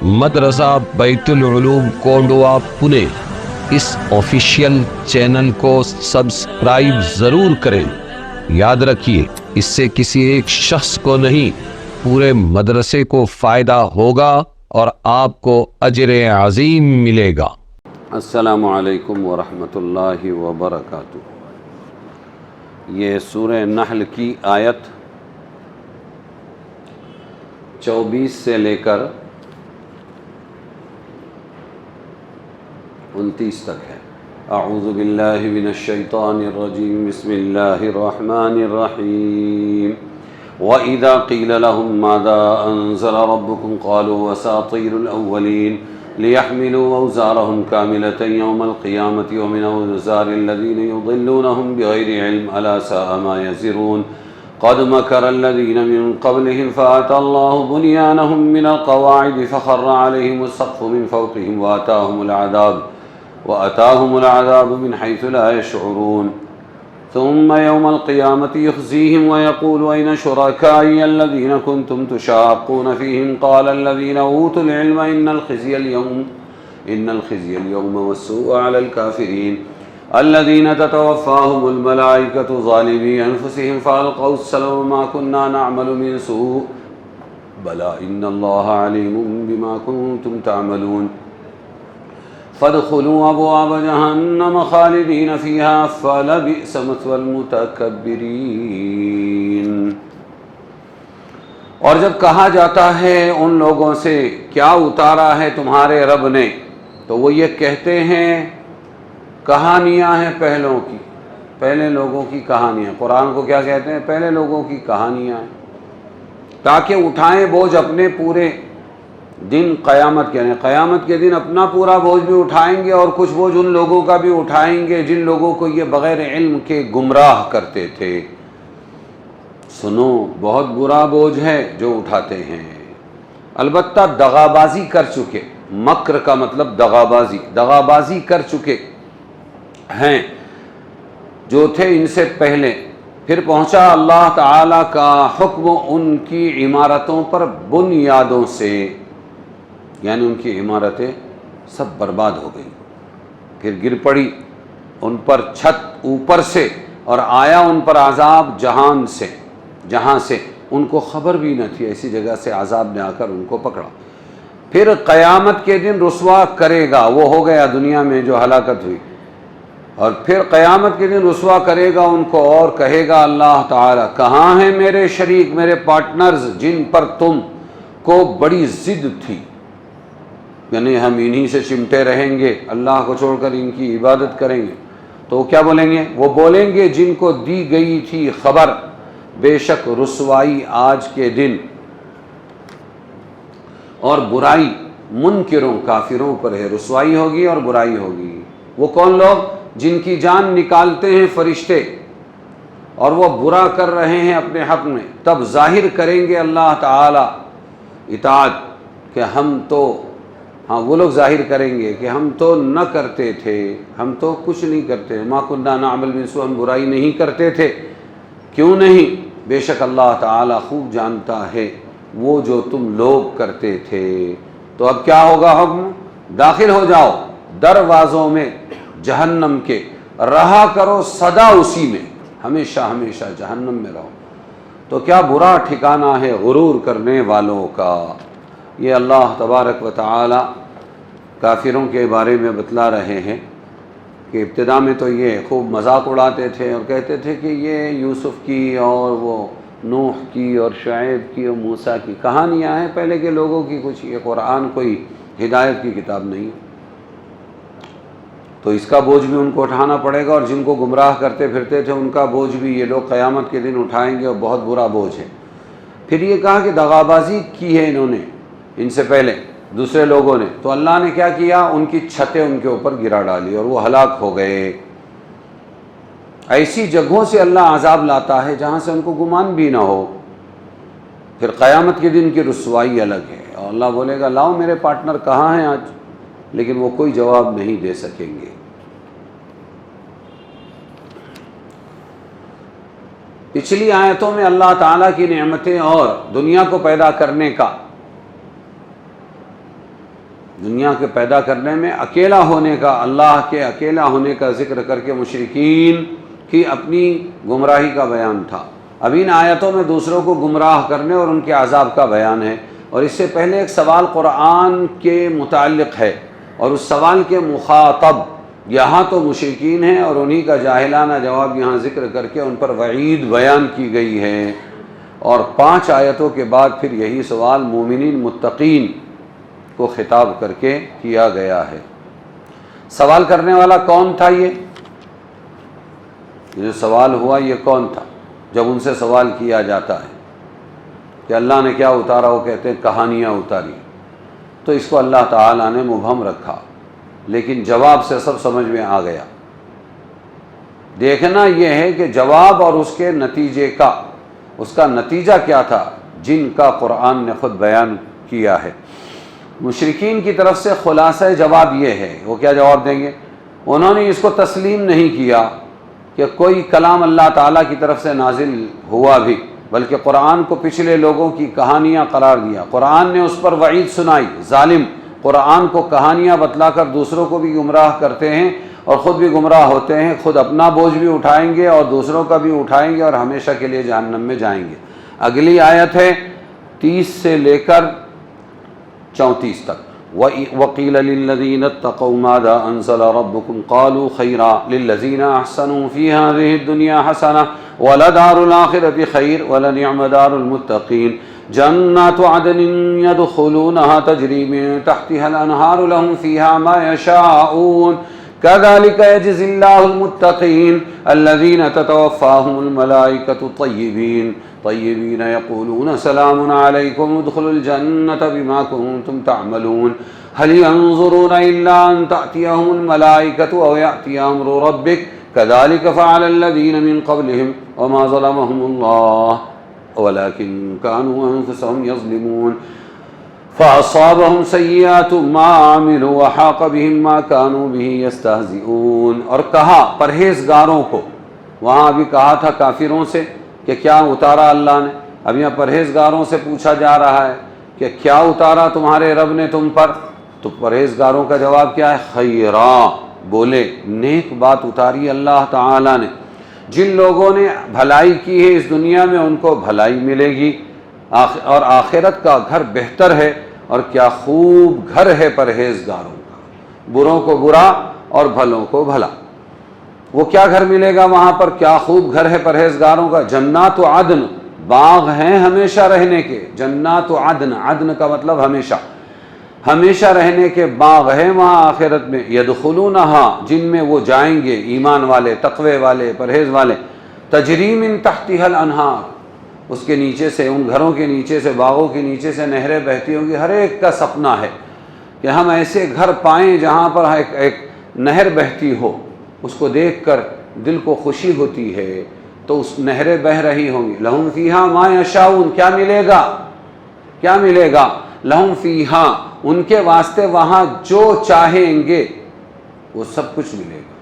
مدرسہ بیت العلوم کونڈوا پونے اس official channel کو سبسکرائب ضرور کریں۔ یاد رکھیے، اس سے کسی ایک شخص کو نہیں، پورے مدرسے کو فائدہ ہوگا اور آپ کو اجر عظیم ملے گا۔ السلام علیکم ورحمۃ اللہ وبرکاتہ۔ یہ سورہ نحل کی آیت 24 سے لے کر 29 تک ہے۔ اعوذ باللہ من الشیطان الرجیم، بسم اللہ الرحمن الرحیم۔ وَإِذَا قِيلَ لَهُم مَّاذَا أَنزَلَ رَبُّكُمْ قَالُوا أَسَاطِيرُ الْأَوَّلِينَ لِيَحْمِلُوا أَوْزَارَهُمْ كَامِلَةً يَوْمَ الْقِيَامَةِ وَمِنْ أَوْزَارِ الَّذِينَ يُضِلُّونَهُمْ بِغَيْرِ عِلْمٍ أَلَا سَاءَ مَا يَزِرُونَ قَدْ مَكَرَ الَّذِينَ مِنْ قَبْلِهِمْ فَأَتَى اللَّهُ بُنْيَانَهُمْ مِنَ الْقَوَاعِدِ فَخَرَّ عَلَيْهِمُ السَّقْفُ مِنْ فَوْقِهِمْ وَأَتَاهُمُ الْعَذَابُ مِنْ حَيْثُ لَا يَشْعُرُونَ ثم يوم القيامة يخزيهم ويقول أين شركائي الذين كنتم تشاقون فيهم قال الذين أوتوا العلم إن الخزي اليوم والسوء على الكافرين الذين تتوفاهم الملائكة ظالمي أنفسهم فألقوا السلم ما كنا نعمل من سوء بلى إن الله عليم بما كنتم تعملون فادخلوا ابواب جہنم خالدین فیہا فلبئس مثوى المتکبرین۔ اور جب کہا جاتا ہے ان لوگوں سے کیا اتارا ہے تمہارے رب نے، تو وہ یہ کہتے ہیں کہانیاں ہیں پہلے لوگوں کی کہانیاں۔ قرآن کو کیا کہتے ہیں؟ پہلے لوگوں کی کہانیاں ہیں، تاکہ اٹھائیں بوجھ اپنے پورے دن قیامت کے دن اپنا پورا بوجھ بھی اٹھائیں گے اور کچھ بوجھ ان لوگوں کا بھی اٹھائیں گے جن لوگوں کو یہ بغیر علم کے گمراہ کرتے تھے۔ سنو، بہت برا بوجھ ہے جو اٹھاتے ہیں، البتہ دغابازی کر چکے، مکر کا مطلب دغابازی کر چکے ہیں جو تھے ان سے پہلے، پھر پہنچا اللہ تعالی کا حکم ان کی عمارتوں پر بنیادوں سے، یعنی ان کی عمارتیں سب برباد ہو گئی، پھر گر پڑی ان پر چھت اوپر سے، اور آیا ان پر عذاب جہاں سے ان کو خبر بھی نہ تھی، ایسی جگہ سے عذاب نے آ کر ان کو پکڑا۔ پھر قیامت کے دن رسوا کرے گا، وہ ہو گیا دنیا میں جو ہلاکت ہوئی، اور پھر قیامت کے دن رسوا کرے گا ان کو اور کہے گا اللہ تعالی کہاں ہیں میرے شریک، میرے پارٹنرز جن پر تم کو بڑی ضد تھی، یعنی ہم انہی سے چمٹے رہیں گے، اللہ کو چھوڑ کر ان کی عبادت کریں گے۔ تو کیا بولیں گے؟ وہ بولیں گے جن کو دی گئی تھی خبر، بے شک رسوائی آج کے دن اور برائی منکروں کافروں پر ہے، رسوائی ہوگی اور برائی ہوگی۔ وہ کون لوگ؟ جن کی جان نکالتے ہیں فرشتے اور وہ برا کر رہے ہیں اپنے حق میں، تب ظاہر کریں گے اللہ تعالی اطاعت کہ وہ لوگ ظاہر کریں گے کہ ہم تو نہ کرتے تھے، ہم تو کچھ نہیں کرتے، ما کننا نعمل من سوء، ہم برائی نہیں کرتے تھے۔ کیوں نہیں؟ بے شک اللہ تعالی خوب جانتا ہے وہ جو تم لوگ کرتے تھے۔ تو اب کیا ہوگا حکم؟ داخل ہو جاؤ دروازوں میں جہنم کے، رہا کرو سدا اسی میں، ہمیشہ جہنم میں رہو۔ تو کیا برا ٹھکانہ ہے غرور کرنے والوں کا۔ یہ اللہ تبارک و تعالی کافروں کے بارے میں بتلا رہے ہیں کہ ابتدا میں تو یہ خوب مذاق اڑاتے تھے اور کہتے تھے کہ یہ یوسف کی اور وہ نوح کی اور شعیب کی اور موسیٰ کی کہانیاں ہیں پہلے کے لوگوں کی، کچھ یہ قرآن کوئی ہدایت کی کتاب نہیں، تو اس کا بوجھ بھی ان کو اٹھانا پڑے گا، اور جن کو گمراہ کرتے پھرتے تھے ان کا بوجھ بھی یہ لوگ قیامت کے دن اٹھائیں گے، اور بہت برا بوجھ ہے۔ پھر یہ کہا کہ دغابازی کی ہے انہوں نے ان سے پہلے دوسرے لوگوں نے، تو اللہ نے کیا کیا؟ ان کی چھتیں ان کے اوپر گرا ڈالی اور وہ ہلاک ہو گئے۔ ایسی جگہوں سے اللہ عذاب لاتا ہے جہاں سے ان کو گمان بھی نہ ہو۔ پھر قیامت کے دن کی رسوائی الگ ہے، اور اللہ بولے گا لاؤ میرے پارٹنر کہاں ہیں آج، لیکن وہ کوئی جواب نہیں دے سکیں گے۔ پچھلی آیتوں میں اللہ تعالیٰ کی نعمتیں اور دنیا کو پیدا کرنے کا دنیا کے پیدا کرنے میں اکیلا ہونے کا، اللہ کے اکیلا ہونے کا ذکر کر کے مشرکین کی اپنی گمراہی کا بیان تھا۔ اب ان آیتوں میں دوسروں کو گمراہ کرنے اور ان کے عذاب کا بیان ہے، اور اس سے پہلے ایک سوال قرآن کے متعلق ہے، اور اس سوال کے مخاطب یہاں تو مشرکین ہیں، اور انہی کا جاہلانہ جواب یہاں ذکر کر کے ان پر وعید بیان کی گئی ہے، اور 5 آیتوں کے بعد پھر یہی سوال مومنین متقین کو خطاب کر کے کیا گیا ہے۔ سوال کرنے والا کون تھا؟ یہ جو سوال ہوا یہ کون تھا؟ جب ان سے سوال کیا جاتا ہے کہ اللہ نے کیا اتارا، وہ کہتے ہیں کہانیاں اتاری، تو اس کو اللہ تعالیٰ نے مبہم رکھا، لیکن جواب سے سب سمجھ میں آ گیا۔ دیکھنا یہ ہے کہ جواب اور اس کے نتیجے کا، اس کا نتیجہ کیا تھا جن کا قرآن نے خود بیان کیا ہے۔ مشرکین کی طرف سے خلاصہ جواب یہ ہے، وہ کیا جواب دیں گے؟ انہوں نے اس کو تسلیم نہیں کیا کہ کوئی کلام اللہ تعالیٰ کی طرف سے نازل ہوا بھی، بلکہ قرآن کو پچھلے لوگوں کی کہانیاں قرار دیا۔ قرآن نے اس پر وعید سنائی۔ ظالم قرآن کو کہانیاں بتلا کر دوسروں کو بھی گمراہ کرتے ہیں اور خود بھی گمراہ ہوتے ہیں، خود اپنا بوجھ بھی اٹھائیں گے اور دوسروں کا بھی اٹھائیں گے اور ہمیشہ کے لیے جہنم میں جائیں گے۔ اگلی آیت ہے 30 سے لے کر 34 تک۔ وَقِيلَ لِلَّذِينَ اتَّقَوْا مَاذَا أَنزَلَ رَبُّكُمْ قَالُوا خَيْرًا لِلَّذِينَ أَحْسَنُوا فِي هَذِهِ الدُّنْيَا حَسَنَةٌ وَلَدَارُ الْآخِرَةِ خَيْرٌ وَلَنِعْمَ دَارُ الْمُتَّقِينَ جَنَّاتُ عَدْنٍ يَدْخُلُونَهَا تَجْرِي مِن تَحْتِهَا الْأَنْهَارُ لَهُمْ فِيهَا مَا يَشَاءُونَ كَذَلِكَ يَجْزِي اللَّهُ الْمُتَّقِينَ الَّذِينَ تَتَوَفَّاهُمُ الْمَلَائِكَةُ طَيِّبِينَ يَقُولُونَ سَلَامٌ عَلَيْكُمُ ادْخُلُوا الْجَنَّةَ بِمَا كُنتُمْ تَعْمَلُونَ هل ينظرون إلا أن تأتيهم الملائكة أو يأتي أمر ربك كذلك فعل الذين من قبلهم وما ظلمهم الله ولكن كانوا أنفسهم يظلمون فأصابهم سيئات ما عملوا وحاق بهم ما كانوا به يستهزئون۔ اور کہا پرہیزگاروں کو، وہاں بھی کہا تھا کافروں سے کہ کیا اتارا اللہ نے، اب یہاں پرہیزگاروں سے پوچھا جا رہا ہے کہ کیا اتارا تمہارے رب نے تم پر، تو پرہیزگاروں کا جواب کیا ہے؟ خیرا، بولے نیک بات اتاری اللہ تعالیٰ نے۔ جن لوگوں نے بھلائی کی ہے اس دنیا میں ان کو بھلائی ملے گی، اور آخرت کا گھر بہتر ہے، اور کیا خوب گھر ہے پرہیزگاروں کا، بروں کو برا اور بھلوں کو بھلا۔ وہ کیا گھر ملے گا وہاں پر؟ کیا خوب گھر ہے پرہیزگاروں کا، جنات عدن، باغ ہیں ہمیشہ رہنے کے، جنات عدن، عدن کا مطلب ہمیشہ، ہمیشہ رہنے کے باغ ہیں وہاں آخرت میں، یدخلونہا، جن میں وہ جائیں گے، ایمان والے، تقوی والے، پرہیز والے، تجری من تحتہا الانہار، اس کے نیچے سے، ان گھروں کے نیچے سے، باغوں کے نیچے سے نہریں بہتی ہوں گی۔ ہر ایک کا سپنا ہے کہ ہم ایسے گھر پائیں جہاں پر ایک نہر بہتی ہو، اس کو دیکھ کر دل کو خوشی ہوتی ہے، تو اس نہریں بہہ رہی ہوں گی۔ لہم فیہا ما یشاؤون، کیا ملے گا؟ کیا ملے گا؟ لہم فیہا، ان کے واسطے وہاں جو چاہیں گے وہ سب کچھ ملے گا۔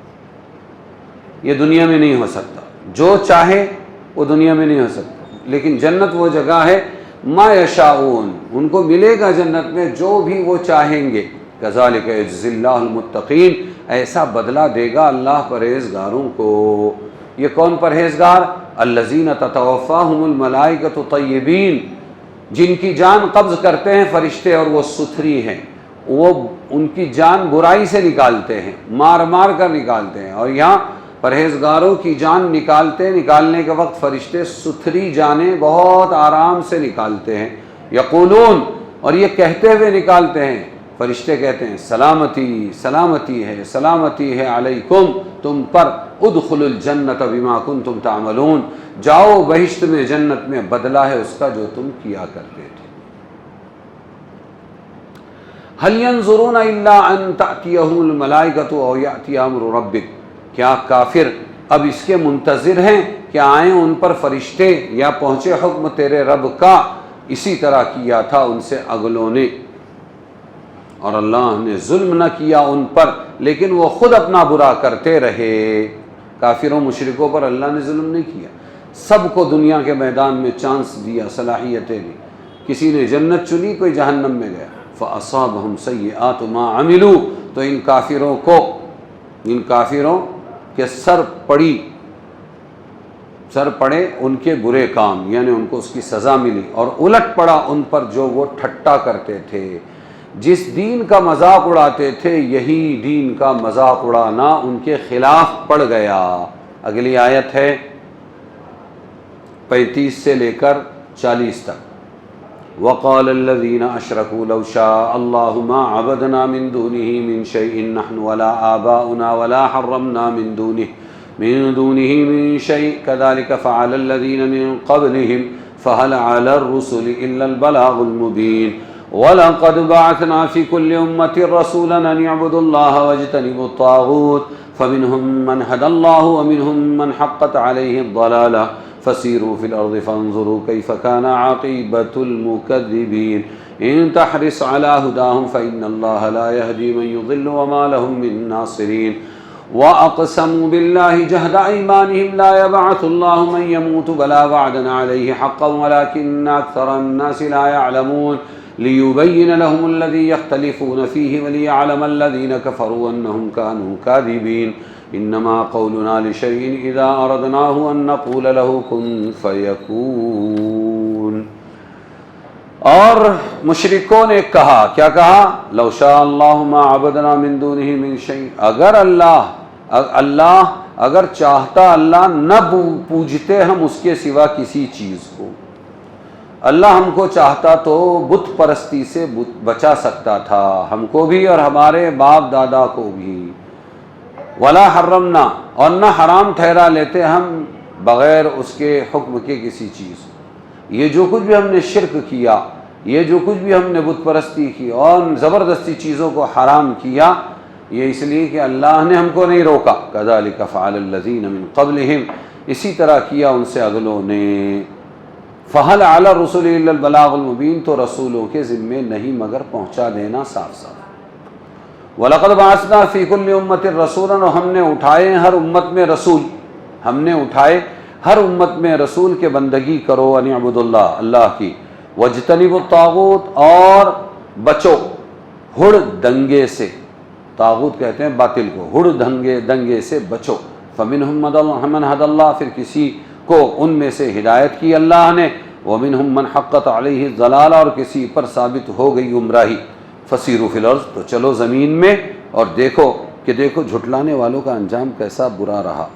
یہ دنیا میں نہیں ہو سکتا، جو چاہے وہ دنیا میں نہیں ہو سکتا، لیکن جنت وہ جگہ ہے ما یشاؤون، ان کو ملے گا جنت میں جو بھی وہ چاہیں گے۔ کذالک یجزی اللہ المتقین، ایسا بدلہ دے گا اللہ پرہیزگاروں کو۔ یہ کون پرہیزگار؟ الذین تتوفاہم الملائکۃ طیبین، جن کی جان قبض کرتے ہیں فرشتے اور وہ ستھری ہیں، وہ ان کی جان برائی سے نکالتے ہیں، مار مار کر نکالتے ہیں، اور یہاں پرہیزگاروں کی جان نکالنے کے وقت فرشتے ستھری جانیں بہت آرام سے نکالتے ہیں۔ یقولون، اور یہ کہتے ہوئے نکالتے ہیں، فرشتے کہتے ہیں سلامتی، سلامتی ہے، سلامتی ہے علیکم، تم پر، ادخلوا الجنت بما کنتم تعملون، جاؤ بہشت میں، جنت میں، بدلہ ہے اس کا جو تم کیا کرتے تھے۔ هل ينظرون الا ان تأتيهم الملائکۃ او یأتی امر ربک، کیا کافر اب اس کے منتظر ہیں کہ آئیں ان پر فرشتے یا پہنچے حکم تیرے رب کا؟ اسی طرح کیا تھا ان سے اگلوں نے، اور اللہ نے ظلم نہ کیا ان پر، لیکن وہ خود اپنا برا کرتے رہے۔ کافروں مشرکوں پر اللہ نے ظلم نہیں کیا، سب کو دنیا کے میدان میں چانس دیا، صلاحیتیں دی، کسی نے جنت چنی، کوئی جہنم میں گیا، فَأَصَابَهُمْ سَيِّئَاتُ مَا عَمِلُوا، تو ان کافروں کے سر پڑے ان کے برے کام، یعنی ان کو اس کی سزا ملی، اور الٹ پڑا ان پر جو وہ ٹھٹا کرتے تھے، جس دین کا مذاق اڑاتے تھے یہی دین کا مذاق اڑانا ان کے خلاف پڑ گیا۔ اگلی آیت ہے 35 سے لے کر 40 تک۔ وَقَالَ الَّذِينَ أَشْرَكُوا لَوْ شَاءَ اللَّهُ مَا عَبَدْنَا مِن دُونِهِ مِن شَيْءٍ نَحْنُ وَلَا آبَاؤُنَا وَلَا حَرَّمْنَا مِن دُونِهِ مِن شَيْءٍ كَذَلِكَ فَعَلَ الَّذِينَ مِن قَبْلِهِمْ فَهَلْ عَلَى الرُّسُلِ إِلَّا الْبَلَاغُ الْمُبِينُ وَلَقَدْ بَعَثْنَا فِي كُلِّ أُمَّةٍ رَّسُولًا أَنِ اعْبُدُوا اللَّهَ وَاجْتَنِبُوا الطَّاغُوتَ فَمِنْهُم مَّنْ هَدَى اللَّهُ وَمِنْهُم مَّنْ حَقَّتْ عَلَيْهِ الضَّلَالَةُ فَسِيرُوا فِي الْأَرْضِ فَانظُرُوا كَيْفَ كَانَ عَاقِبَةُ الْمُكَذِّبِينَ إِن تَحْرِصْ عَلَى هُدَاهُمْ فَإِنَّ اللَّهَ لَا يَهْدِي مَن يُضِلُّ وَمَا لَهُم مِّن نَّاصِرِينَ وَأَقْسَمُوا بِاللَّهِ جَهْدَ أَيْمَانِهِمْ لَا يَبْعَثُ اللَّهُ مَن يَمُوتُ بَلَىٰ وَعْدًا عَلَيْهِ حَقًّا وَلَٰكِنَّ أَكْثَرَ النَّاسِ لَا يَعْلَمُونَ لِيُبَيِّنَ لَهُمُ الَّذِي يَخْتَلِفُونَ فِيهِ وَلِيَعْلَمَ الَّذِينَ كَفَرُوا أَنَّهُمْ كَانُوا كَاذِبِينَ إِنَّمَا قَوْلُنَا لِشَيْءٍ إِذَا أَرَدْنَاهُ أَن نَّقُولَ لَهُ كُن فَيَكُونُ۔ اور مشرکوں نے کہا، کیا کہا؟ لو شاء اللہ ما عبدنا من دونہ من شیء، اگر اگر چاہتا اللہ نہ پوجتے ہم اس کے سوا کسی چیز کو۔ اللہ ہم کو چاہتا تو بت پرستی سے بچا سکتا تھا، ہم کو بھی اور ہمارے باپ دادا کو بھی۔ ولا حرمنا، اور نہ حرام ٹھہرا لیتے ہم بغیر اس کے حکم کے کسی چیز۔ یہ جو کچھ بھی ہم نے شرک کیا، یہ جو کچھ بھی ہم نے بت پرستی کی اور زبردستی چیزوں کو حرام کیا، یہ اس لیے کہ اللہ نے ہم کو نہیں روکا۔ كذلك فعل الذين من قبلهم، اسی طرح کیا ان سے اگلوں نے۔ فهل على الرسل الا البلاغ المبين، تو رسولوں کے ذمے نہیں مگر پہنچا دینا صاف صاف۔ وَلَقَدْ بَعَثْنَا فِي كُلِّ أُمَّةٍ رَّسُولًا، اور ہم نے اٹھائے ہر امت میں رسول، ہم نے اٹھائے ہر امت میں رسول کے بندگی کرو، ان اعبدوا اللہ، اللہ کی، وَاجْتَنِبُوا الطَّاغُوتَ، اور بچو ہڑ دنگے سے، طاغوت کہتے ہیں باطل کو، ہڑ دنگے سے بچو۔ فَمِنْهُم مَّنْ هَدَى اللَّهُ، پھر کسی کو ان میں سے ہدایت کی اللہ نے، وَمِنْهُم مَّنْ حَقَّتْ عَلَيْهِ الضَّلَالَةُ، اور کسی پر ثابت ہو گئی گمراہی۔ فَسِيرُوا فِي الْأَرْضِ، تو چلو زمین میں اور دیکھو کہ جھٹلانے والوں کا انجام کیسا برا رہا۔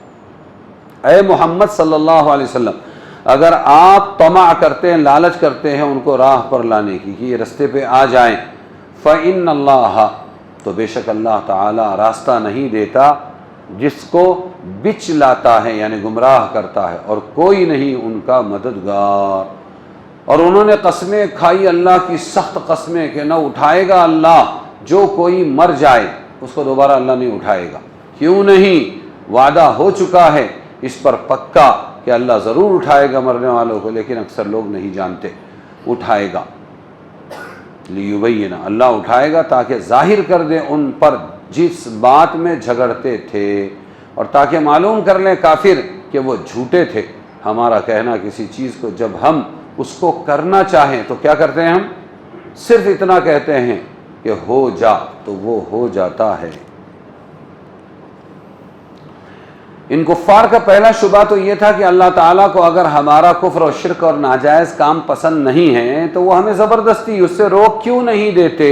اے محمد صلی اللہ علیہ وسلم، اگر آپ طمع کرتے ہیں، لالچ کرتے ہیں ان کو راہ پر لانے کی کہ یہ رستے پہ آ جائیں، فَإِنَّ اللَّهَ، تو بے شک اللہ تعالی راستہ نہیں دیتا جس کو بچ لاتا ہے، یعنی گمراہ کرتا ہے، اور کوئی نہیں ان کا مددگار۔ اور انہوں نے قسمیں کھائی اللہ کی سخت قسمیں کہ نہ اٹھائے گا اللہ، جو کوئی مر جائے اس کو دوبارہ اللہ نہیں اٹھائے گا۔ کیوں نہیں؟ وعدہ ہو چکا ہے اس پر پکا کہ اللہ ضرور اٹھائے گا مرنے والوں کو، لیکن اکثر لوگ نہیں جانتے۔ اٹھائے گا، لیبین، اللہ اٹھائے گا تاکہ ظاہر کر دے ان پر جس بات میں جھگڑتے تھے، اور تاکہ معلوم کر لیں کافر کہ وہ جھوٹے تھے۔ ہمارا کہنا کسی چیز کو جب ہم اس کو کرنا چاہیں تو کیا کرتے ہیں؟ ہم صرف اتنا کہتے ہیں کہ ہو جا، تو وہ ہو جاتا ہے۔ ان کفار کا پہلا شبہ تو یہ تھا کہ اللہ تعالیٰ کو اگر ہمارا کفر اور شرک اور ناجائز کام پسند نہیں ہے تو وہ ہمیں زبردستی اس سے روک کیوں نہیں دیتے۔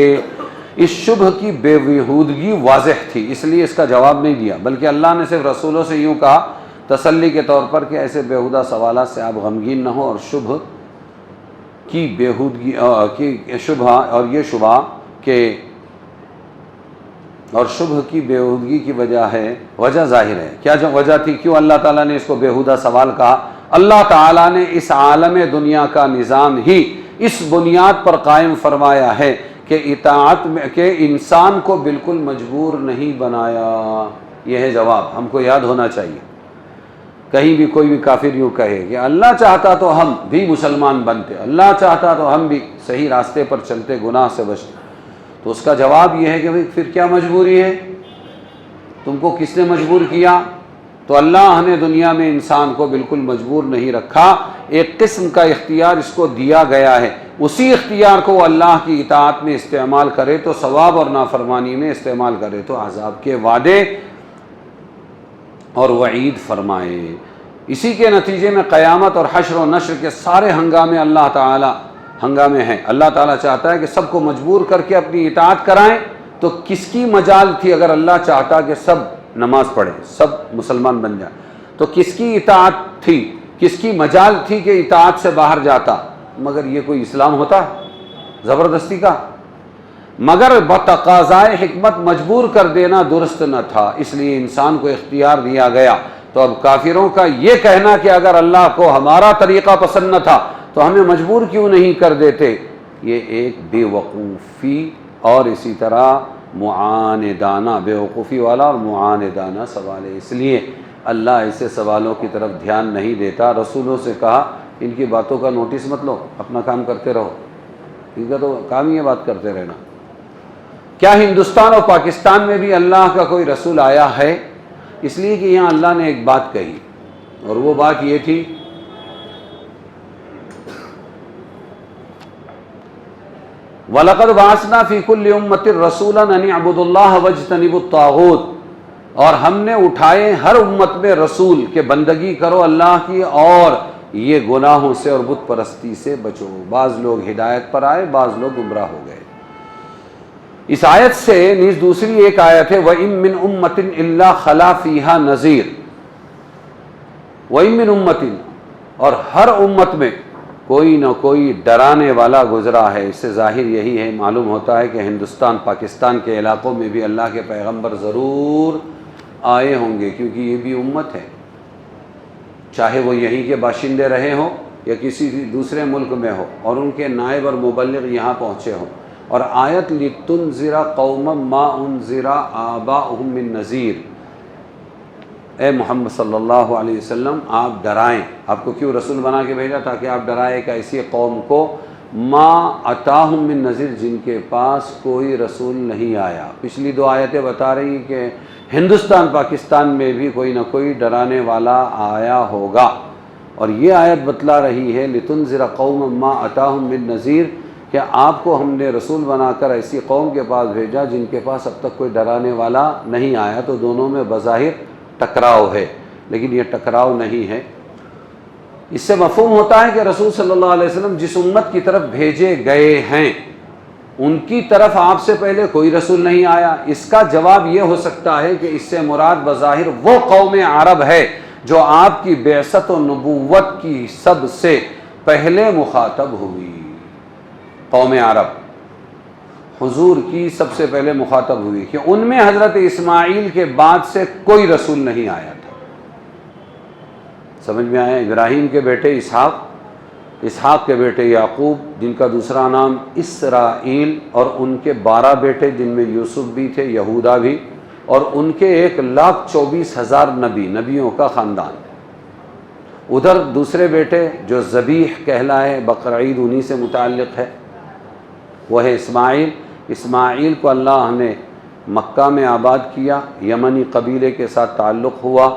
اس شبہ کی بے وجودگی واضح تھی، اس لیے اس کا جواب نہیں دیا، بلکہ اللہ نے صرف رسولوں سے یوں کہا تسلی کے طور پر کہ ایسے بیہودہ سوالات سے آپ غمگین نہ ہو، اور شبہ کی بیہودگی کی شبہ اور یہ شبہ کہ اور شبہ کی بیہودگی کی وجہ ظاہر ہے۔ کیا وجہ تھی؟ کیوں اللہ تعالیٰ نے اس کو بیہودہ سوال کہا؟ اللہ تعالیٰ نے اس عالم دنیا کا نظام ہی اس بنیاد پر قائم فرمایا ہے کہ اطاعت میں کہ انسان کو بالکل مجبور نہیں بنایا۔ یہ ہے جواب، ہم کو یاد ہونا چاہیے۔ کہیں بھی کوئی بھی کافر یوں کہے کہ اللہ چاہتا تو ہم بھی مسلمان بنتے، اللہ چاہتا تو ہم بھی صحیح راستے پر چلتے، گناہ سے بچتے، تو اس کا جواب یہ ہے کہ پھر کیا مجبوری ہے؟ تم کو کس نے مجبور کیا؟ تو اللہ نے دنیا میں انسان کو بالکل مجبور نہیں رکھا، ایک قسم کا اختیار اس کو دیا گیا ہے، اسی اختیار کو اللہ کی اطاعت میں استعمال کرے تو ثواب اور نافرمانی میں استعمال کرے تو عذاب کے وعدے اور وعید فرمائے۔ اسی کے نتیجے میں قیامت اور حشر و نشر کے سارے ہنگامے ہنگامے ہیں۔ اللہ تعالیٰ چاہتا ہے کہ سب کو مجبور کر کے اپنی اطاعت کرائیں، تو کس کی مجال تھی اگر اللہ چاہتا کہ سب نماز پڑھیں، سب مسلمان بن جائیں، تو کس کی اطاعت تھی، کس کی مجال تھی کہ اطاعت سے باہر جاتا؟ مگر یہ کوئی اسلام ہوتا زبردستی کا؟ مگر بتقاضائے حکمت مجبور کر دینا درست نہ تھا، اس لیے انسان کو اختیار دیا گیا۔ تو اب کافروں کا یہ کہنا کہ اگر اللہ کو ہمارا طریقہ پسند نہ تھا تو ہمیں مجبور کیوں نہیں کر دیتے، یہ ایک بے وقوفی اور اسی طرح معاندانہ، بے وقوفی والا اور معاندانہ سوال ہے۔ اس لیے اللہ ایسے سوالوں کی طرف دھیان نہیں دیتا۔ رسولوں سے کہا ان کی باتوں کا نوٹس مت لو، اپنا کام کرتے رہو، ان کا تو کام ہی ہے بات کرتے رہنا۔ کیا ہندوستان اور پاکستان میں بھی اللہ کا کوئی رسول آیا ہے؟ اس لیے کہ یہاں اللہ نے ایک بات کہی، اور وہ بات یہ تھی وَلَقَدْ بَعَثْنَا فِي كُلِّ أُمَّةٍ رَسُولًا أَنِ اعْبُدُوا اللَّهَ وَاجْتَنِبُوا الطَّاغُوتَ، اور ہم نے اٹھائے ہر امت میں رسول کہ بندگی کرو اللہ کی اور یہ گناہوں سے اور بت پرستی سے بچو۔ بعض لوگ ہدایت پر آئے، بعض لوگ گمراہ ہو گئے۔ اس آیت سے نیز دوسری ایک آیت ہے وَإِن مِّنْ أُمَّةٍ إِلَّا خَلَا فِيهَا نَذِيرٌ، وَإِن مِّنْ أُمَّةٍ، اور ہر امت میں کوئی نہ کوئی ڈرانے والا گزرا ہے۔ اس سے ظاہر یہی ہے، معلوم ہوتا ہے کہ ہندوستان پاکستان کے علاقوں میں بھی اللہ کے پیغمبر ضرور آئے ہوں گے، کیونکہ یہ بھی امت ہے، چاہے وہ یہیں کے باشندے رہے ہوں یا کسی دوسرے ملک میں ہو، اور ان کے نائب اور مبلغ یہاں پہنچے ہوں۔ اور آیت لِتُنذِرَ قَوْمًا مَا أُنذِرَ آبَاؤُهُم مِّن نذیر، اے محمد صلی اللہ علیہ وسلم آپ ڈرائیں۔ آپ کو کیوں رسول بنا کے بھیجا؟ تاکہ آپ ڈرائیں ایک ایسی قوم کو ما اتاہم من نذیر، جن کے پاس کوئی رسول نہیں آیا۔ پچھلی دو آیتیں بتا رہی ہیں کہ ہندوستان پاکستان میں بھی کوئی نہ کوئی ڈرانے والا آیا ہوگا، اور یہ آیت بتلا رہی ہے لِتُنذِرَ قَوْمًا مَا اتاہم من نذیر، کہ آپ کو ہم نے رسول بنا کر ایسی قوم کے پاس بھیجا جن کے پاس اب تک کوئی ڈرانے والا نہیں آیا۔ تو دونوں میں بظاہر ٹکراؤ ہے، لیکن یہ ٹکراؤ نہیں ہے۔ اس سے مفہوم ہوتا ہے کہ رسول صلی اللہ علیہ وسلم جس امت کی طرف بھیجے گئے ہیں ان کی طرف آپ سے پہلے کوئی رسول نہیں آیا۔ اس کا جواب یہ ہو سکتا ہے کہ اس سے مراد بظاہر وہ قوم عرب ہے جو آپ کی بعثت و نبوت کی سب سے پہلے مخاطب ہوئی۔ قوم عرب حضور کی سب سے پہلے مخاطب ہوئی کہ ان میں حضرت اسماعیل کے بعد سے کوئی رسول نہیں آیا تھا۔ سمجھ میں آیا؟ ابراہیم کے بیٹے اسحاق کے بیٹے یعقوب، جن کا دوسرا نام اسرائیل، اور ان کے 12 بیٹے جن میں یوسف بھی تھے، یہودا بھی، اور ان کے 1,24,000 نبیوں کا خاندان۔ ادھر دوسرے بیٹے جو ذبیح کہلائے، بقرعید انہی سے متعلق ہے، وہ ہے اسماعیل کو اللہ نے مکہ میں آباد کیا، یمنی قبیلے کے ساتھ تعلق ہوا،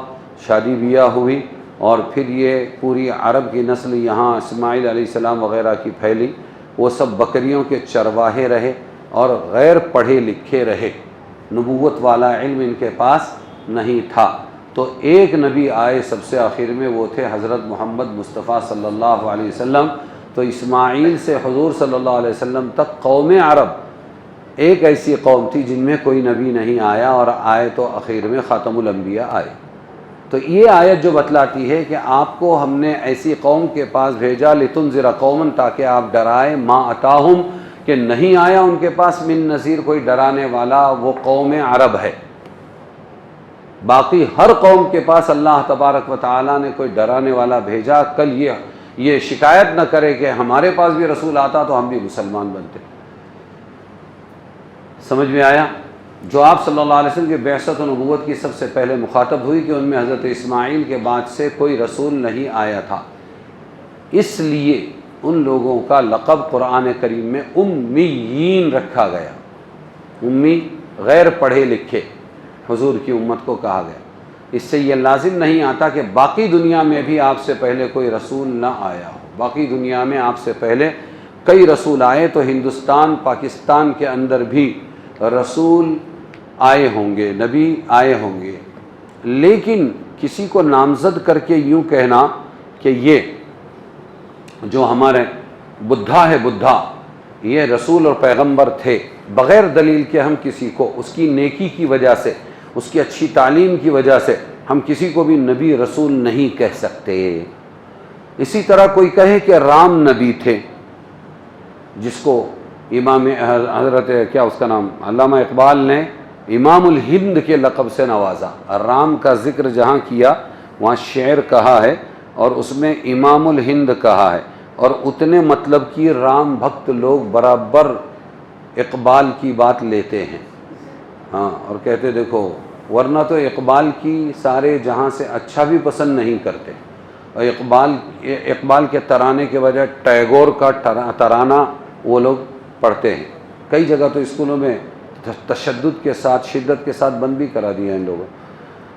شادی بیاہ ہوئی، اور پھر یہ پوری عرب کی نسل یہاں اسماعیل علیہ السلام وغیرہ کی پھیلی۔ وہ سب بکریوں کے چرواہے رہے اور غیر پڑھے لکھے رہے، نبوت والا علم ان کے پاس نہیں تھا۔ تو ایک نبی آئے سب سے آخر میں، وہ تھے حضرت محمد مصطفیٰ صلی اللہ علیہ وسلم۔ تو اسماعیل سے حضور صلی اللہ علیہ وسلم تک قوم عرب ایک ایسی قوم تھی جن میں کوئی نبی نہیں آیا، اور آئے تو اخیر میں خاتم الانبیاء آئے۔ تو یہ آیت جو بتلاتی ہے کہ آپ کو ہم نے ایسی قوم کے پاس بھیجا لِتُنذِرَ قَوْمًا، تاکہ آپ ڈرائیں، ما اتاہم، کہ نہیں آیا ان کے پاس من نذیر، کوئی ڈرانے والا، وہ قوم عرب ہے۔ باقی ہر قوم کے پاس اللہ تبارک و تعالیٰ نے کوئی ڈرانے والا بھیجا۔ کل یہ شکایت نہ کرے کہ ہمارے پاس بھی رسول آتا تو ہم بھی مسلمان بنتے۔ سمجھ میں آیا؟ جو آپ صلی اللہ علیہ وسلم کی بعثت و نبوت کی سب سے پہلے مخاطب ہوئی کہ ان میں حضرت اسماعیل کے بعد سے کوئی رسول نہیں آیا تھا، اس لیے ان لوگوں کا لقب قرآن کریم میں امیین رکھا گیا۔ امی غیر پڑھے لکھے حضور کی امت کو کہا گیا۔ اس سے یہ لازم نہیں آتا کہ باقی دنیا میں بھی آپ سے پہلے کوئی رسول نہ آیا ہو۔ باقی دنیا میں آپ سے پہلے کئی رسول آئے، تو ہندوستان پاکستان کے اندر بھی رسول آئے ہوں گے، نبی آئے ہوں گے، لیکن کسی کو نامزد کر کے یوں کہنا کہ یہ جو ہمارے بدھا ہے، بدھا یہ رسول اور پیغمبر تھے، بغیر دلیل کے ہم کسی کو اس کی نیکی کی وجہ سے، اس کی اچھی تعلیم کی وجہ سے ہم کسی کو بھی نبی رسول نہیں کہہ سکتے۔ اسی طرح کوئی کہے کہ رام نبی تھے، جس کو امام حضرت کیا اس کا نام علامہ اقبال نے امام الہند کے لقب سے نوازا۔ رام کا ذکر جہاں کیا وہاں شعر کہا ہے اور اس میں امام الہند کہا ہے، اور اتنے مطلب کی رام بھکت لوگ برابر اقبال کی بات لیتے ہیں، ہاں، اور کہتے دیکھو، ورنہ تو اقبال کی سارے جہاں سے اچھا بھی پسند نہیں کرتے، اور اقبال کے ترانے کے بجائے ٹیگور کا ترانہ وہ لوگ پڑھتے ہیں۔ کئی جگہ تو اسکولوں میں تشدد کے ساتھ، شدت کے ساتھ بند بھی کرا دیا ان لوگوں،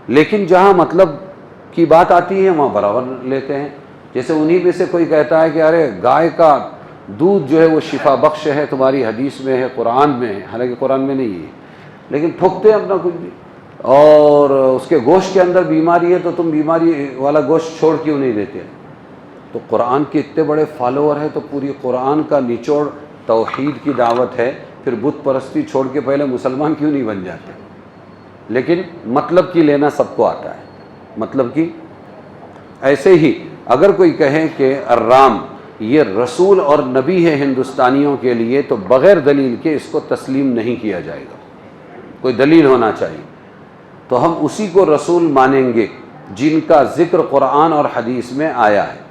لیکن جہاں مطلب کی بات آتی ہے وہاں برابر لیتے ہیں۔ جیسے انہی میں سے کوئی کہتا ہے کہ ارے گائے کا دودھ جو ہے وہ شفا بخش ہے، تمہاری حدیث میں ہے، قرآن میں ہے، حالانکہ قرآن میں نہیں ہے، لیکن ٹھوکتے ہیں اپنا کچھ بھی، اور اس کے گوشت کے اندر بیماری ہے تو تم بیماری والا گوشت چھوڑ کیوں نہیں دیتے؟ تو قرآن کے اتنے بڑے فالوور ہیں، تو پوری قرآن کا نچوڑ توحید کی دعوت ہے، پھر بت پرستی چھوڑ کے پہلے مسلمان کیوں نہیں بن جاتے؟ لیکن مطلب کی لینا سب کو آتا ہے، مطلب کی۔ ایسے ہی اگر کوئی کہے کہ الرام یہ رسول اور نبی ہے ہندوستانیوں کے لیے، تو بغیر دلیل کے اس کو تسلیم نہیں کیا جائے گا، کوئی دلیل ہونا چاہیے۔ تو ہم اسی کو رسول مانیں گے جن کا ذکر قرآن اور حدیث میں آیا ہے،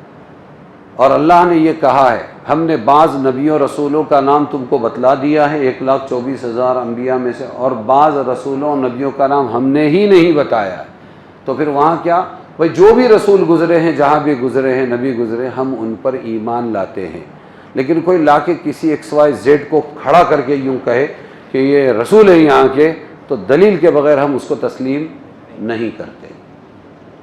اور اللہ نے یہ کہا ہے ہم نے بعض نبیوں رسولوں کا نام تم کو بتلا دیا ہے 1,24,000 انبیاء میں سے، اور بعض رسولوں اور نبیوں کا نام ہم نے ہی نہیں بتایا ہے۔ تو پھر وہاں کیا بھائی، جو بھی رسول گزرے ہیں، جہاں بھی گزرے ہیں، نبی گزرے، ہم ان پر ایمان لاتے ہیں۔ لیکن کوئی لا کے کسی XYZ کو کھڑا کر کے یوں کہے کہ یہ رسول ہے یہاں کے، تو دلیل کے بغیر ہم اس کو تسلیم نہیں کرتے۔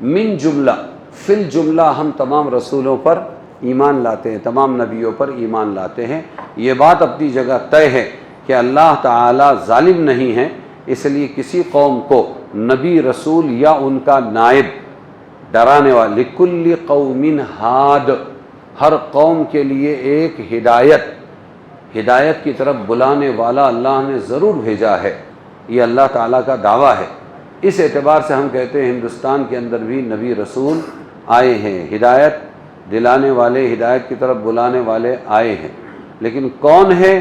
من جملہ فی الجملہ ہم تمام رسولوں پر ایمان لاتے ہیں، تمام نبیوں پر ایمان لاتے ہیں۔ یہ بات اپنی جگہ طے ہے کہ اللہ تعالی ظالم نہیں ہے، اس لیے کسی قوم کو نبی رسول یا ان کا نائب ڈرانے والا، لکل قوم ہاد، ہر قوم کے لیے ایک ہدایت کی طرف بلانے والا اللہ نے ضرور بھیجا ہے، یہ اللہ تعالیٰ کا دعویٰ ہے۔ اس اعتبار سے ہم کہتے ہیں ہندوستان کے اندر بھی نبی رسول آئے ہیں، ہدایت دلانے والے، ہدایت کی طرف بلانے والے آئے ہیں، لیکن کون ہے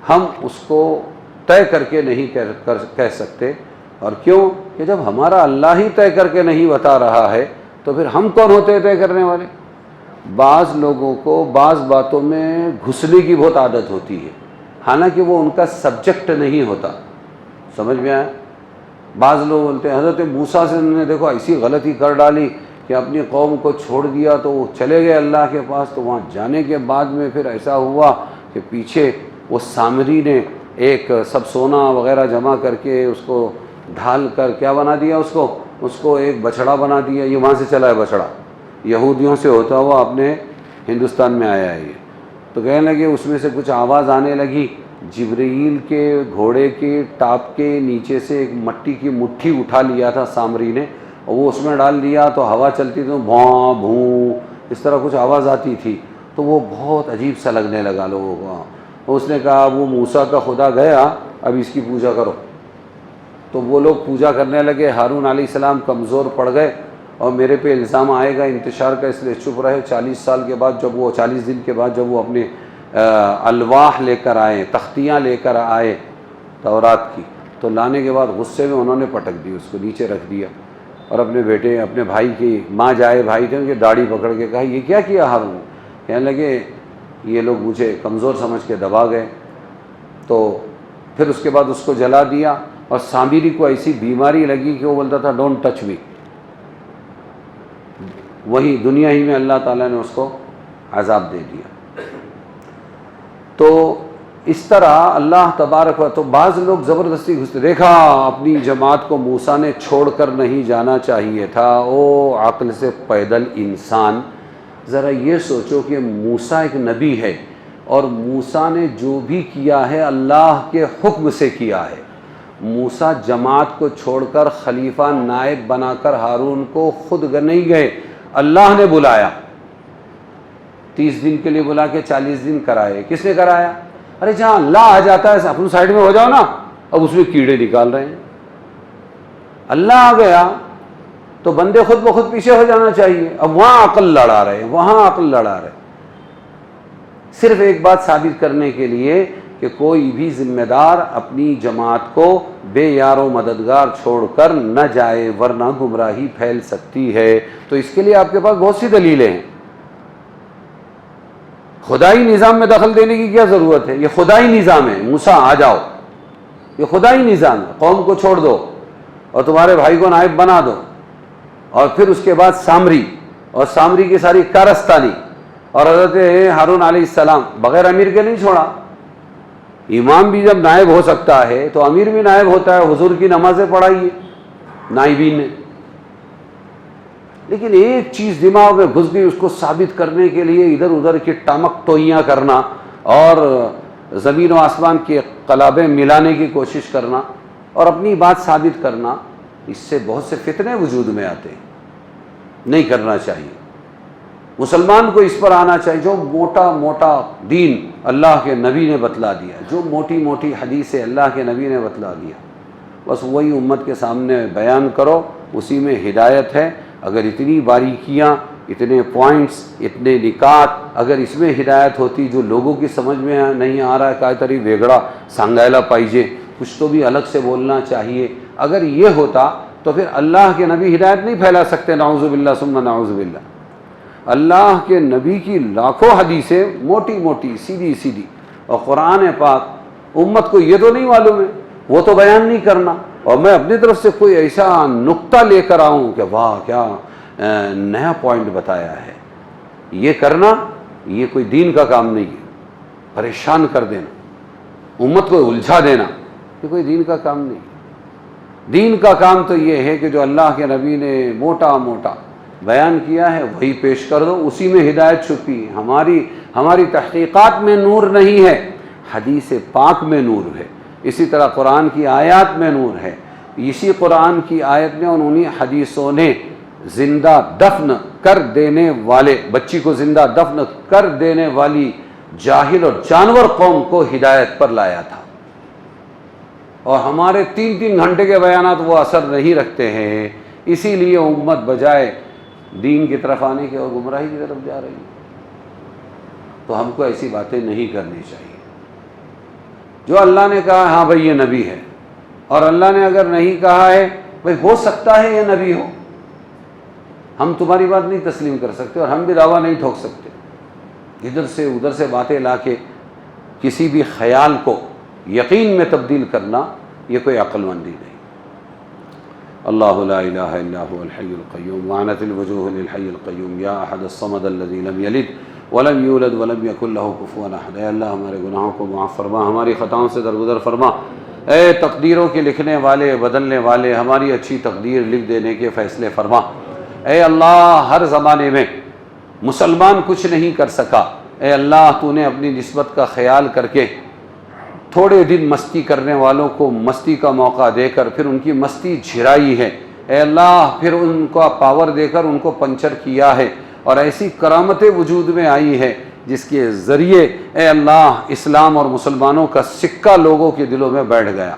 ہم اس کو طے کر کے نہیں کہہ سکتے۔ اور کیوں کہ جب ہمارا اللہ ہی طے کر کے نہیں بتا رہا ہے تو پھر ہم کون ہوتے ہیں طے کرنے والے؟ بعض لوگوں کو بعض باتوں میں گھسنے کی بہت عادت ہوتی ہے، حالانکہ وہ ان کا سبجیکٹ نہیں ہوتا، سمجھ میں آیا؟ بعض لوگ بولتے ہیں حضرت موسیٰ سے انہوں نے دیکھو ایسی غلطی کر ڈالی کہ اپنی قوم کو چھوڑ دیا، تو وہ چلے گئے اللہ کے پاس، تو وہاں جانے کے بعد میں پھر ایسا ہوا کہ پیچھے وہ سامری نے ایک سب سونا وغیرہ جمع کر کے اس کو ڈھال کر کیا بنا دیا، اس کو ایک بچڑا بنا دیا۔ یہ وہاں سے چلا ہے بچڑا، یہودیوں سے ہوتا ہوا اپنے ہندوستان میں آیا ہے یہ۔ تو کہنے لگے اس میں سے کچھ آواز آنے لگی، جبرائیل کے گھوڑے کے ٹاپ کے نیچے سے ایک مٹی کی مٹھی اٹھا لیا تھا سامری نے، اور وہ اس میں ڈال دیا تو ہوا چلتی تو بھاں بھوں اس طرح کچھ آواز آتی تھی، تو وہ بہت عجیب سا لگنے لگا لوگوں کو۔ اس نے کہا وہ موسیٰ کا خدا گیا، اب اس کی پوجا کرو۔ تو وہ لوگ پوجا کرنے لگے، ہارون علیہ السلام کمزور پڑ گئے، اور میرے پہ الزام آئے گا انتشار کا، اس لیے چپ رہے۔ 40 سال کے بعد جب وہ 40 دن کے بعد جب وہ اپنے الواح لے کر آئے، تختیاں لے کر آئے تورات کی، تو لانے کے بعد غصے میں انہوں نے پٹک دی، اس کو نیچے رکھ دیا، اور اپنے بیٹے اپنے بھائی کی ماں جائے بھائی تھے ان کی داڑھی پکڑ کے کہا یہ کیا کیا ہارون؟ کہنے لگے یہ لوگ مجھے کمزور سمجھ کے دبا گئے۔ تو پھر اس کے بعد اس کو جلا دیا، اور سامری کو ایسی بیماری لگی کہ وہ بولتا تھا ڈونٹ ٹچ می، وہی دنیا ہی میں اللہ تعالیٰ نے اس کو عذاب دے دیا۔ تو اس طرح اللہ تبارک و، تو بعض لوگ زبردستی گھستے، دیکھا اپنی جماعت کو موسیٰ نے چھوڑ کر نہیں جانا چاہیے تھا، او عقل سے پیدل انسان، ذرا یہ سوچو کہ موسیٰ ایک نبی ہے اور موسیٰ نے جو بھی کیا ہے اللہ کے حکم سے کیا ہے۔ موسیٰ جماعت کو چھوڑ کر خلیفہ نائب بنا کر ہارون کو خود نہیں گئے، اللہ نے بلایا، 30 دن کے لیے بلا کے 40 دن کرائے۔ کس نے کرایا؟ ارے جہاں اللہ آ جاتا ہے اپنی سائڈ میں ہو جاؤ نا، اب اس میں کیڑے نکال رہے ہیں۔ اللہ آ گیا تو بندے خود بخود پیچھے ہو جانا چاہیے، اب وہاں عقل لڑا رہے ہیں، وہاں عقل لڑا رہے ہیں، صرف ایک بات ثابت کرنے کے لیے کہ کوئی بھی ذمہ دار اپنی جماعت کو بے یار و مددگار چھوڑ کر نہ جائے ورنہ گمراہی پھیل سکتی ہے۔ تو اس کے لیے آپ کے پاس بہت سی دلیلیں ہیں۔ خدائی نظام میں دخل دینے کی کیا ضرورت ہے؟ یہ خدائی نظام ہے، موسیٰ آ جاؤ، یہ خدائی نظام ہے، قوم کو چھوڑ دو اور تمہارے بھائی کو نائب بنا دو، اور پھر اس کے بعد سامری اور سامری کی ساری کارستانی، اور حضرت ہارون علیہ السلام بغیر امیر کے نہیں چھوڑا۔ امام بھی جب نائب ہو سکتا ہے تو امیر بھی نائب ہوتا ہے، حضور کی نمازیں پڑھائیے نائبین نے۔ لیکن ایک چیز دماغ میں گھس گئی، اس کو ثابت کرنے کے لیے ادھر ادھر کی ٹامک ٹوئیاں کرنا اور زمین و آسمان کے قلابیں ملانے کی کوشش کرنا اور اپنی بات ثابت کرنا، اس سے بہت سے فتنے وجود میں آتے ہیں، نہیں کرنا چاہیے۔ مسلمان کو اس پر آنا چاہیے، جو موٹا موٹا دین اللہ کے نبی نے بتلا دیا، جو موٹی موٹی حدیثیں اللہ کے نبی نے بتلا دیا، بس وہی امت کے سامنے بیان کرو، اسی میں ہدایت ہے۔ اگر اتنی باریکیاں، اتنے پوائنٹس، اتنے نکات اگر اس میں ہدایت ہوتی جو لوگوں کی سمجھ میں نہیں آ رہا ہے، کئی طری ویگڑا سانگائلا پائیجے، کچھ تو بھی الگ سے بولنا چاہیے، اگر یہ ہوتا تو پھر اللہ کے نبی ہدایت نہیں پھیلا سکتے، نعوذ باللہ ثم نعوذ باللہ۔ اللہ کے نبی کی لاکھوں حدیثیں موٹی موٹی سیدھی سیدھی، اور قرآن پاک امت کو یہ تو نہیں معلوم ہے، وہ تو بیان نہیں کرنا، اور میں اپنی طرف سے کوئی ایسا نقطہ لے کر آؤں کہ واہ کیا نیا پوائنٹ بتایا ہے، یہ کرنا یہ کوئی دین کا کام نہیں ہے۔ پریشان کر دینا، امت کو الجھا دینا، یہ کوئی دین کا کام نہیں ہے۔ دین کا کام تو یہ ہے کہ جو اللہ کے نبی نے موٹا موٹا بیان کیا ہے وہی پیش کر دو، اسی میں ہدایت چھپی ہے۔ ہماری تحقیقات میں نور نہیں ہے، حدیث پاک میں نور ہے، اسی طرح قرآن کی آیات میں نور ہے۔ اسی قرآن کی آیت نے اور انہی حدیثوں نے زندہ دفن کر دینے والے، بچی کو زندہ دفن کر دینے والی جاہل اور جانور قوم کو ہدایت پر لایا تھا، اور ہمارے 3 گھنٹے کے بیانات وہ اثر نہیں رکھتے ہیں، اسی لیے امت بجائے دین کی طرف آنے کے اور گمراہی کی طرف جا رہی ہے۔ تو ہم کو ایسی باتیں نہیں کرنی چاہیے۔ جو اللہ نے کہا ہاں بھائی یہ نبی ہے، اور اللہ نے اگر نہیں کہا ہے بھائی ہو سکتا ہے یہ نبی ہو، ہم تمہاری بات نہیں تسلیم کر سکتے اور ہم بھی دعویٰ نہیں ٹھوک سکتے۔ ادھر سے ادھر سے باتیں لا کے کسی بھی خیال کو یقین میں تبدیل کرنا یہ کوئی عقل مندی نہیں۔ اللہ لا الہ الا هو الحی القیوم وعنت الوجوہ للحی القیوم یا احد الصمد الذی لم یلد ولم یولد ولم یکن لہ کفوا احد۔ اے اللہ ہمارے گناہوں کو معاف فرما، ہماری خطاؤں سے درگزر فرما۔ اے تقدیروں کے لکھنے والے، بدلنے والے، ہماری اچھی تقدیر لکھ دینے کے فیصلے فرما۔ اے اللہ ہر زمانے میں مسلمان کچھ نہیں کر سکا، اے اللہ تو نے اپنی نسبت کا خیال کر کے تھوڑے دن مستی کرنے والوں کو مستی کا موقع دے کر پھر ان کی مستی جھرائی ہے، اے اللہ پھر ان کا پاور دے کر ان کو پنچر کیا ہے، اور ایسی کرامتیں وجود میں آئی ہے جس کے ذریعے اے اللہ اسلام اور مسلمانوں کا سکہ لوگوں کے دلوں میں بیٹھ گیا۔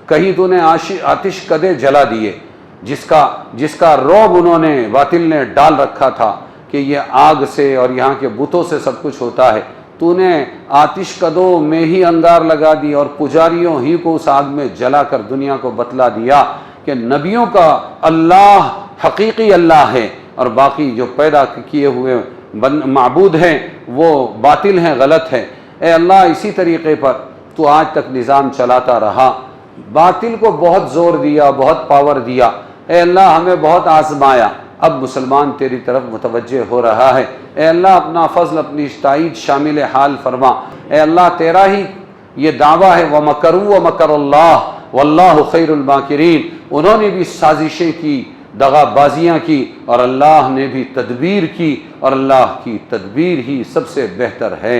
کہیں تو نے آتش کدے جلا دیے، جس کا رعب انہوں نے باطل نے ڈال رکھا تھا کہ یہ آگ سے اور یہاں کے بتوں سے سب کچھ ہوتا ہے، تو نے آتش کدوں میں ہی انگار لگا دی اور پجاریوں ہی کو اس آگ میں جلا کر دنیا کو بتلا دیا کہ نبیوں کا اللہ حقیقی اللہ ہے اور باقی جو پیدا کیے ہوئے معبود ہیں وہ باطل ہیں، غلط ہیں۔ اے اللہ اسی طریقے پر تو آج تک نظام چلاتا رہا، باطل کو بہت زور دیا، بہت پاور دیا، اے اللہ ہمیں بہت آزمایا، اب مسلمان تیری طرف متوجہ ہو رہا ہے۔ اے اللہ اپنا فضل، اپنی تائید شامل حال فرما۔ اے اللہ تیرا ہی یہ دعویٰ ہے وَمَكَرُوا وَمَكَرَ اللَّهُ وَاللَّهُ خَيْرُ الْمَاكِرِينَ، انہوں نے بھی سازشیں کی، دغا بازیاں کی، اور اللہ نے بھی تدبیر کی، اور اللہ کی تدبیر ہی سب سے بہتر ہے۔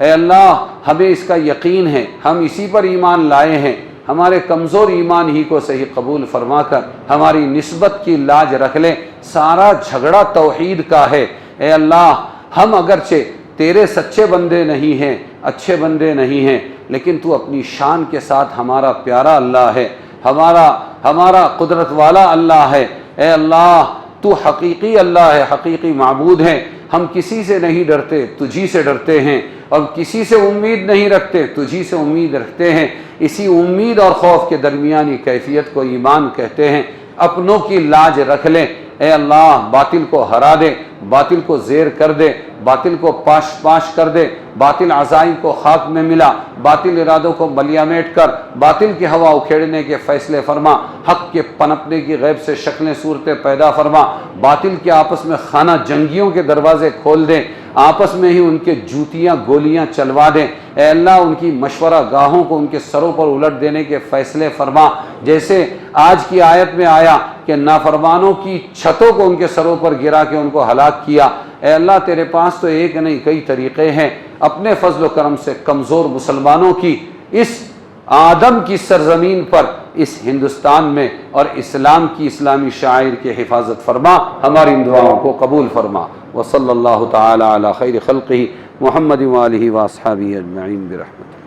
اے اللہ ہمیں اس کا یقین ہے، ہم اسی پر ایمان لائے ہیں، ہمارے کمزور ایمان ہی کو صحیح قبول فرما کر ہماری نسبت کی لاج رکھ لیں۔ سارا جھگڑا توحید کا ہے۔ اے اللہ ہم اگرچہ تیرے سچے بندے نہیں ہیں، اچھے بندے نہیں ہیں، لیکن تو اپنی شان کے ساتھ ہمارا پیارا اللہ ہے، ہمارا قدرت والا اللہ ہے۔ اے اللہ تو حقیقی اللہ ہے، حقیقی معبود ہے۔ ہم کسی سے نہیں ڈرتے، تجھی سے ڈرتے ہیں، اور کسی سے امید نہیں رکھتے، تجھی سے امید رکھتے ہیں۔ اسی امید اور خوف کے درمیانی کیفیت کو ایمان کہتے ہیں۔ اپنوں کی لاج رکھ لیں۔ اے اللہ باطل کو ہرا دے، باطل کو زیر کر دے، باطل کو پاش کر دے، باطل عزائم کو خاک میں ملا، باطل ارادوں کو ملیامیٹ کر، باطل کی ہوا اکھیڑنے کے فیصلے فرما، حق کے پنپنے کی غیب سے شکلیں صورتیں پیدا فرما، باطل کے آپس میں خانہ جنگیوں کے دروازے کھول دیں، آپس میں ہی ان کے جوتیاں گولیاں چلوا دیں۔ اے اللہ ان کی مشورہ گاہوں کو ان کے سروں پر الٹ دینے کے فیصلے فرما، جیسے آج کی آیت میں آیا کہ نافرمانوں کی چھتوں کو ان کے سروں پر گرا کے ان کو ہلاک کیا۔ اے اللہ تیرے پاس تو ایک نہیں کئی طریقے ہیں، اپنے فضل و کرم سے کمزور مسلمانوں کی اس آدم کی سرزمین پر، اس ہندوستان میں، اور اسلام کی اسلامی شاعر کی حفاظت فرما، ہماری ان دعاؤں کو قبول فرما۔ وصلی اللہ تعالی علی خیر خلقہ محمد وآلہ واصحابہ اجمعین برحمتہ۔